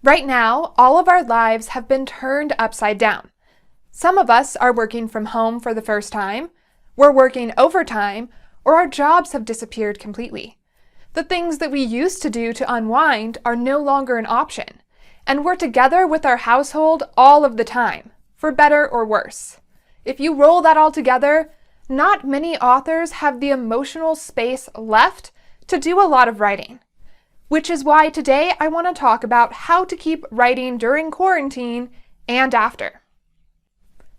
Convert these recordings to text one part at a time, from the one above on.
Right now, all of our lives have been turned upside down. Some of us are working from home for the first time, we're working overtime, or our jobs have disappeared completely. The things that we used to do to unwind are no longer an option, and we're together with our household all of the time, for better or worse. If you roll that all together, not many authors have the emotional space left to do a lot of writing. Which is why today I want to talk about how to keep writing during quarantine and after.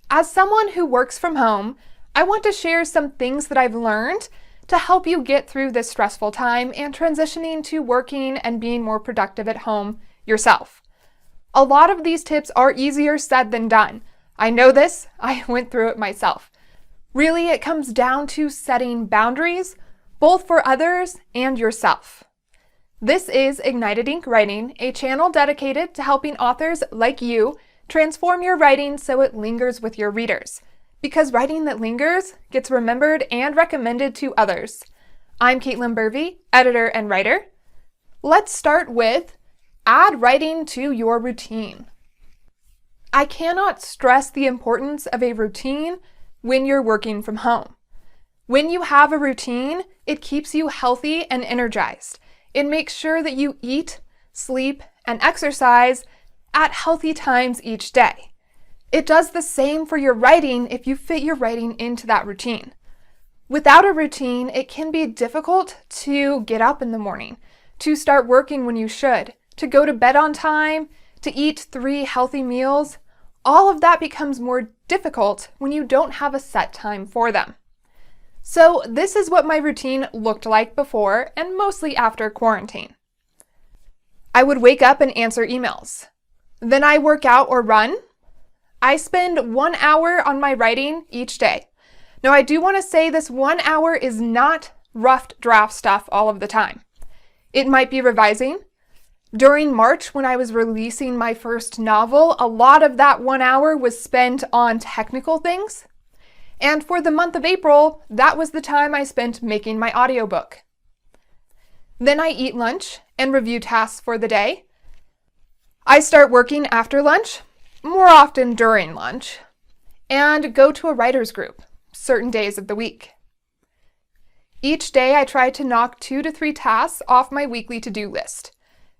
As someone who works from home, I want to share some things that I've learned to help you get through this stressful time and transitioning to working and being more productive at home yourself. A lot of these tips are easier said than done. I know this, I went through it myself. Really, it comes down to setting boundaries, both for others and yourself. This is Ignited Ink Writing, a channel dedicated to helping authors like you transform your writing so it lingers with your readers. Because writing that lingers gets remembered and recommended to others. I'm Caitlin Burvey, editor and writer. Let's start with add writing to your routine. I cannot stress the importance of a routine when you're working from home. When you have a routine, it keeps you healthy and energized. It makes sure that you eat, sleep, and exercise at healthy times each day. It does the same for your writing if you fit your writing into that routine. Without a routine, it can be difficult to get up in the morning, to start working when you should, to go to bed on time, to eat 3 healthy meals. All of that becomes more difficult when you don't have a set time for them. So this is what my routine looked like before and mostly after quarantine. I would wake up and answer emails. Then I work out or run. I spend 1 hour on my writing each day. Now I do want to say this 1 hour is not rough draft stuff all of the time. It might be revising. During March, when I was releasing my first novel, a lot of that 1 hour was spent on technical things. And for the month of April, that was the time I spent making my audiobook. Then I eat lunch and review tasks for the day. I start working after lunch, more often during lunch, and go to a writer's group, certain days of the week. Each day I try to knock 2 to 3 tasks off my weekly to-do list.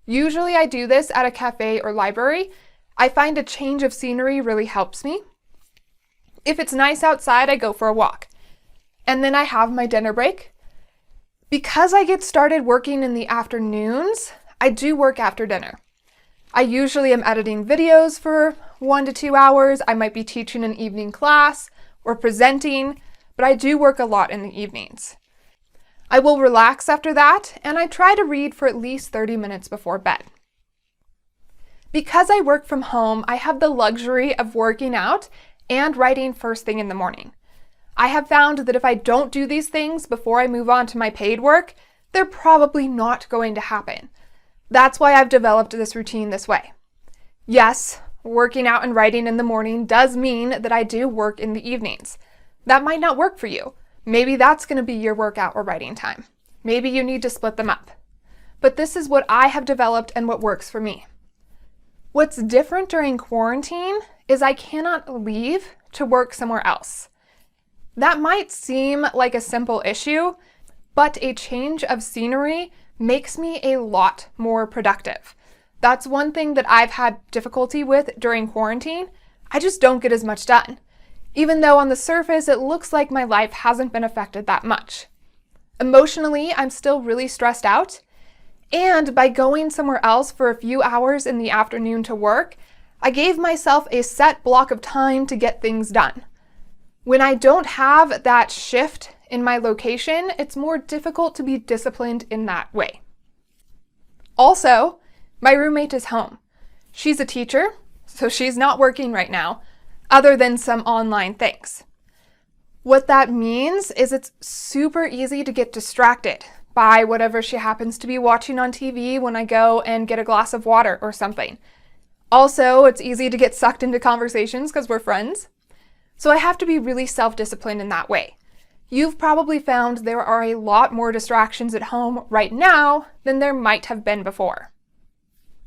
Usually I do this at a cafe or library. I find a change of scenery really helps me. If it's nice outside, I go for a walk. And then I have my dinner break. Because I get started working in the afternoons, I do work after dinner. I usually am editing videos for 1 to 2 hours. I might be teaching an evening class or presenting, but I do work a lot in the evenings. I will relax after that, and I try to read for at least 30 minutes before bed. Because I work from home, I have the luxury of working out and writing first thing in the morning. I have found that if I don't do these things before I move on to my paid work, they're probably not going to happen. That's why I've developed this routine this way. Yes, working out and writing in the morning does mean that I do work in the evenings. That might not work for you. Maybe that's going to be your workout or writing time. Maybe you need to split them up. But this is what I have developed and what works for me. What's different during quarantine is I cannot leave to work somewhere else. That might seem like a simple issue, but a change of scenery makes me a lot more productive. That's one thing that I've had difficulty with during quarantine. I just don't get as much done, even though on the surface it looks like my life hasn't been affected that much. Emotionally, I'm still really stressed out, and by going somewhere else for a few hours in the afternoon to work, I gave myself a set block of time to get things done. When I don't have that shift in my location, it's more difficult to be disciplined in that way. Also, my roommate is home. She's a teacher, so she's not working right now, other than some online things. What that means is it's super easy to get distracted by whatever she happens to be watching on TV when I go and get a glass of water or something. Also, it's easy to get sucked into conversations because we're friends. So I have to be really self-disciplined in that way. You've probably found there are a lot more distractions at home right now than there might have been before.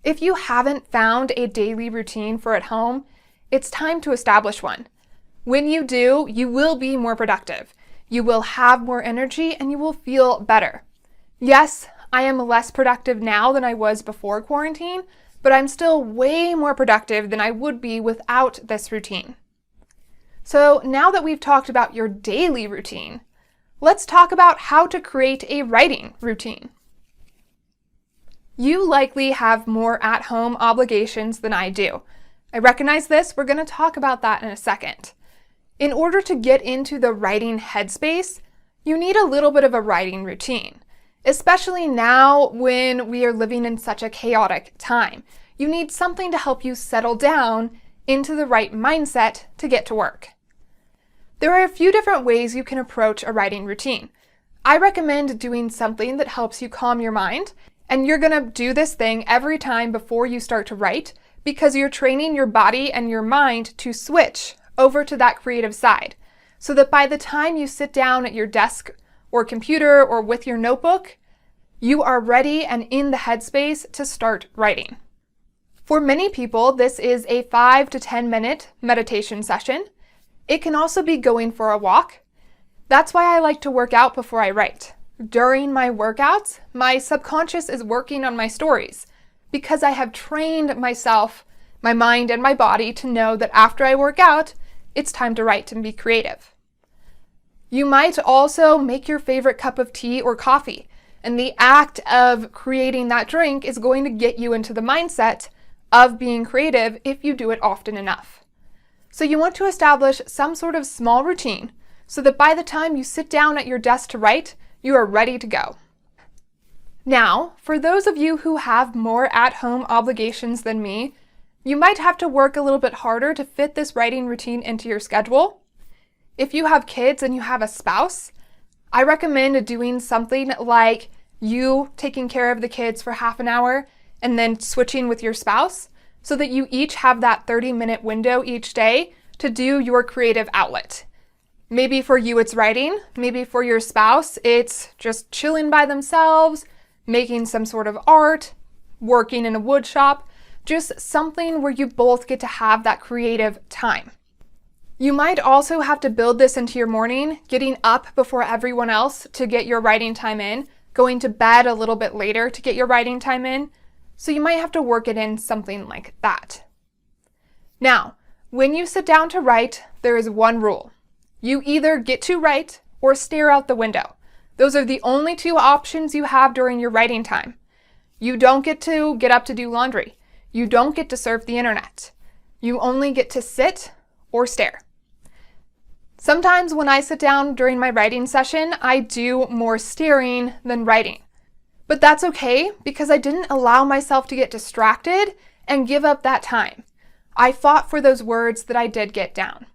If you haven't found a daily routine for at home, it's time to establish one. When you do, you will be more productive. You will have more energy and you will feel better. Yes, I am less productive now than I was before quarantine, but I'm still way more productive than I would be without this routine. So now that we've talked about your daily routine, let's talk about how to create a writing routine. You likely have more at-home obligations than I do. I recognize this. We're going to talk about that in a second. In order to get into the writing headspace, you need a little bit of a writing routine, especially now when we are living in such a chaotic time. You need something to help you settle down into the right mindset to get to work. There are a few different ways you can approach a writing routine. I recommend doing something that helps you calm your mind, and you're going to do this thing every time before you start to write because you're training your body and your mind to switch over to that creative side, so that by the time you sit down at your desk or computer or with your notebook, you are ready and in the headspace to start writing. For many people, this is a 5 to 10 minute meditation session. It can also be going for a walk. That's why I like to work out before I write. During my workouts, my subconscious is working on my stories because I have trained myself, my mind and my body to know that after I work out, it's time to write and be creative. You might also make your favorite cup of tea or coffee, and the act of creating that drink is going to get you into the mindset of being creative if you do it often enough. So you want to establish some sort of small routine so that by the time you sit down at your desk to write, you are ready to go. Now, for those of you who have more at-home obligations than me, you might have to work a little bit harder to fit this writing routine into your schedule. If you have kids and you have a spouse, I recommend doing something like you taking care of the kids for half an hour and then switching with your spouse so that you each have that 30-minute window each day to do your creative outlet. Maybe for you it's writing, maybe for your spouse it's just chilling by themselves, making some sort of art, working in a wood shop, just something where you both get to have that creative time. You might also have to build this into your morning, getting up before everyone else to get your writing time in, going to bed a little bit later to get your writing time in. So you might have to work it in something like that. Now, when you sit down to write, there is one rule. You either get to write or stare out the window. Those are the only two options you have during your writing time. You don't get to get up to do laundry. You don't get to surf the internet. You only get to sit or stare. Sometimes when I sit down during my writing session, I do more staring than writing. But that's okay because I didn't allow myself to get distracted and give up that time. I fought for those words that I did get down.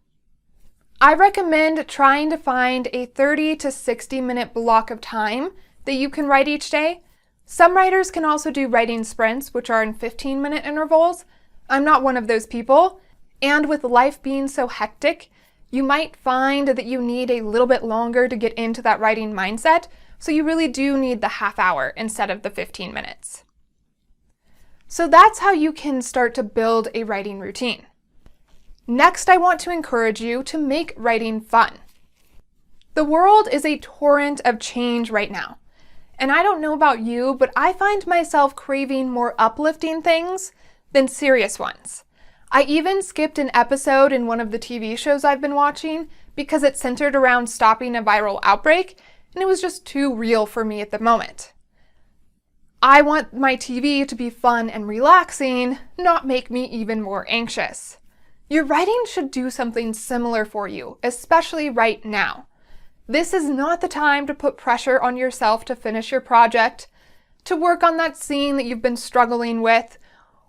I recommend trying to find a 30 to 60 minute block of time that you can write each day. Some writers can also do writing sprints, which are in 15-minute intervals. I'm not one of those people. And with life being so hectic, you might find that you need a little bit longer to get into that writing mindset. So you really do need the half hour instead of the 15 minutes. So that's how you can start to build a writing routine. Next, I want to encourage you to make writing fun. The world is a torrent of change right now. And I don't know about you, but I find myself craving more uplifting things than serious ones. I even skipped an episode in one of the TV shows I've been watching because it centered around stopping a viral outbreak, and it was just too real for me at the moment. I want my TV to be fun and relaxing, not make me even more anxious. Your writing should do something similar for you, especially right now. This is not the time to put pressure on yourself to finish your project, to work on that scene that you've been struggling with,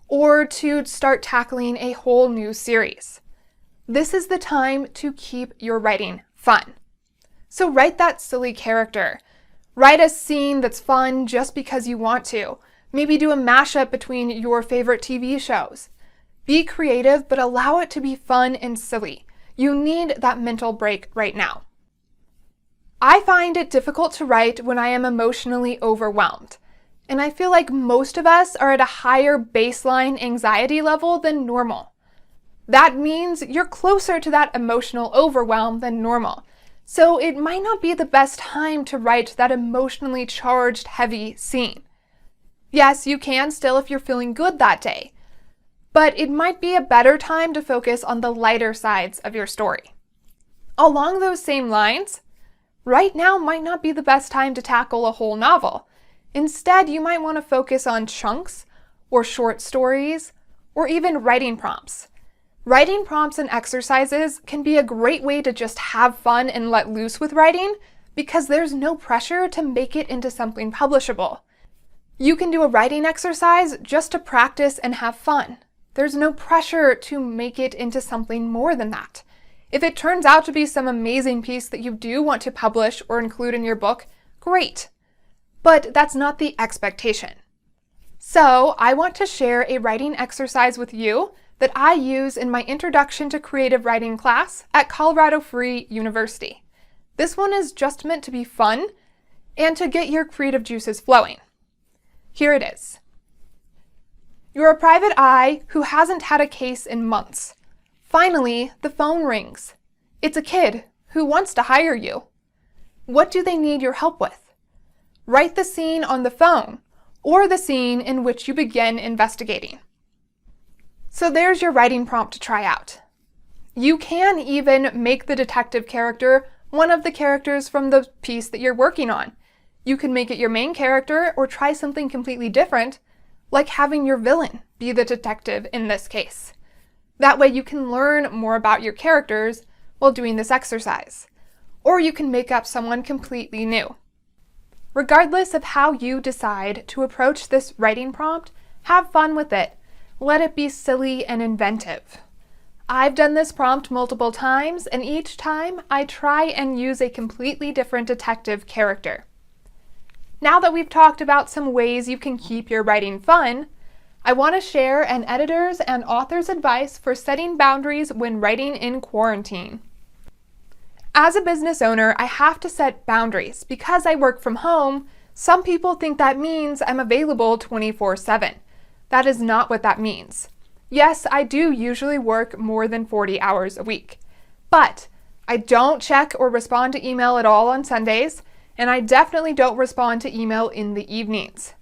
or to start tackling a whole new series. This is the time to keep your writing fun. So write that silly character. Write a scene that's fun just because you want to. Maybe do a mashup between your favorite TV shows. Be creative, but allow it to be fun and silly. You need that mental break right now. I find it difficult to write when I am emotionally overwhelmed. And I feel like most of us are at a higher baseline anxiety level than normal. That means you're closer to that emotional overwhelm than normal. So it might not be the best time to write that emotionally charged, heavy scene. Yes, you can still if you're feeling good that day, but it might be a better time to focus on the lighter sides of your story. Along those same lines, right now might not be the best time to tackle a whole novel. Instead, you might want to focus on chunks or short stories or even writing prompts. Writing prompts and exercises can be a great way to just have fun and let loose with writing because there's no pressure to make it into something publishable. You can do a writing exercise just to practice and have fun. There's no pressure to make it into something more than that. If it turns out to be some amazing piece that you do want to publish or include in your book, great. But that's not the expectation. So I want to share a writing exercise with you that I use in my Introduction to Creative Writing class at Colorado Free University. This one is just meant to be fun and to get your creative juices flowing. Here it is. You're a private eye who hasn't had a case in months. Finally, the phone rings. It's a kid who wants to hire you. What do they need your help with? Write the scene on the phone or the scene in which you begin investigating. So there's your writing prompt to try out. You can even make the detective character one of the characters from the piece that you're working on. You can make it your main character or try something completely different, like having your villain be the detective in this case. That way you can learn more about your characters while doing this exercise. Or you can make up someone completely new. Regardless of how you decide to approach this writing prompt, have fun with it. Let it be silly and inventive. I've done this prompt multiple times, and each time I try and use a completely different detective character. Now that we've talked about some ways you can keep your writing fun, I want to share an editor's and author's advice for setting boundaries when writing in quarantine. As a business owner, I have to set boundaries. Because I work from home, some people think that means I'm available 24/7. That is not what that means. Yes, I do usually work more than 40 hours a week, but I don't check or respond to email at all on Sundays, and I definitely don't respond to email in the evenings.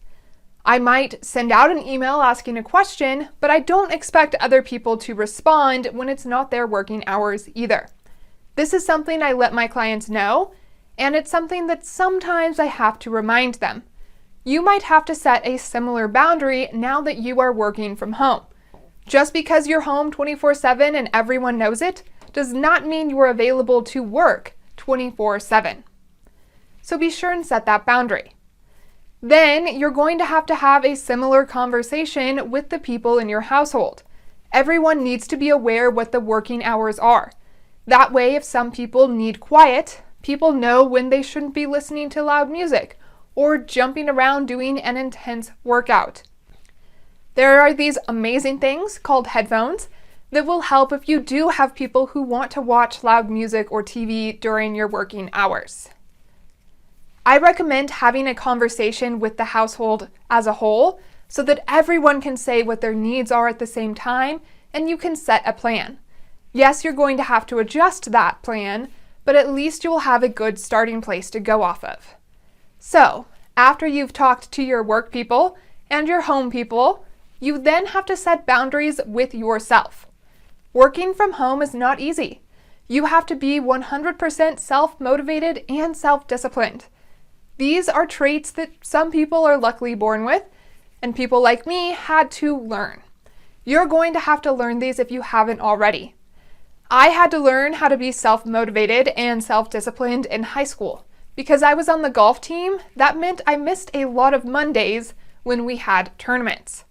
I might send out an email asking a question, but I don't expect other people to respond when it's not their working hours either. This is something I let my clients know, and it's something that sometimes I have to remind them. You might have to set a similar boundary now that you are working from home. Just because you're home 24/7 and everyone knows it, does not mean you are available to work 24/7. So be sure and set that boundary. Then you're going to have a similar conversation with the people in your household. Everyone needs to be aware what the working hours are. That way, if some people need quiet, people know when they shouldn't be listening to loud music or jumping around doing an intense workout. There are these amazing things called headphones that will help if you do have people who want to watch loud music or TV during your working hours. I recommend having a conversation with the household as a whole so that everyone can say what their needs are at the same time and you can set a plan. Yes, you're going to have to adjust that plan, but at least you will have a good starting place to go off of. So, after you've talked to your work people and your home people, you then have to set boundaries with yourself. Working from home is not easy. You have to be 100% self-motivated and self-disciplined. These are traits that some people are luckily born with, and people like me had to learn. You're going to have to learn these if you haven't already. I had to learn how to be self-motivated and self-disciplined in high school. Because I was on the golf team, that meant I missed a lot of Mondays when we had tournaments.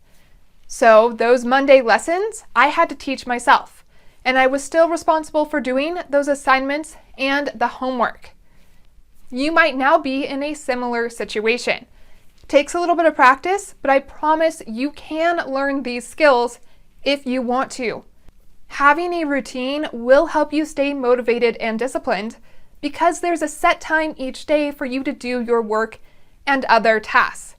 So those Monday lessons, I had to teach myself, and I was still responsible for doing those assignments and the homework. You might now be in a similar situation. It takes a little bit of practice, but I promise you can learn these skills if you want to. Having a routine will help you stay motivated and disciplined because there's a set time each day for you to do your work and other tasks.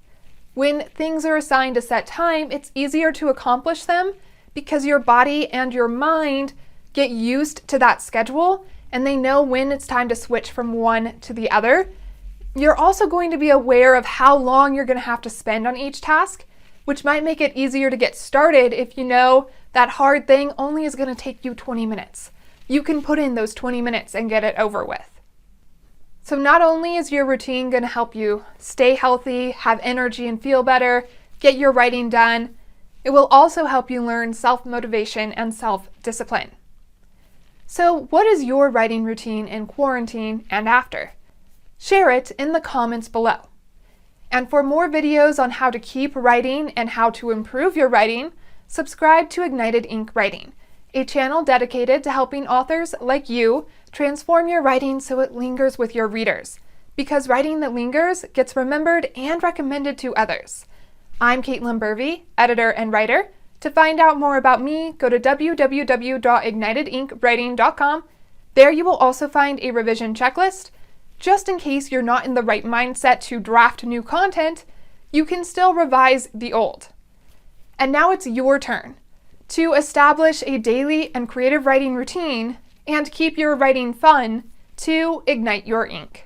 When things are assigned a set time, it's easier to accomplish them because your body and your mind get used to that schedule and they know when it's time to switch from one to the other. You're also going to be aware of how long you're going to have to spend on each task, which might make it easier to get started if you know that hard thing only is going to take you 20 minutes. You can put in those 20 minutes and get it over with. So not only is your routine going to help you stay healthy, have energy and feel better, get your writing done, it will also help you learn self-motivation and self-discipline. So what is your writing routine in quarantine and after? Share it in the comments below. And for more videos on how to keep writing and how to improve your writing, subscribe to Ignited Ink Writing, a channel dedicated to helping authors like you transform your writing so it lingers with your readers. Because writing that lingers gets remembered and recommended to others. I'm Caitlin Burvey, editor and writer. To find out more about me, go to www.ignitedinkWriting.com. There you will also find a revision checklist. Just in case you're not in the right mindset to draft new content, you can still revise the old. And now it's your turn to establish a daily and creative writing routine and keep your writing fun to ignite your ink.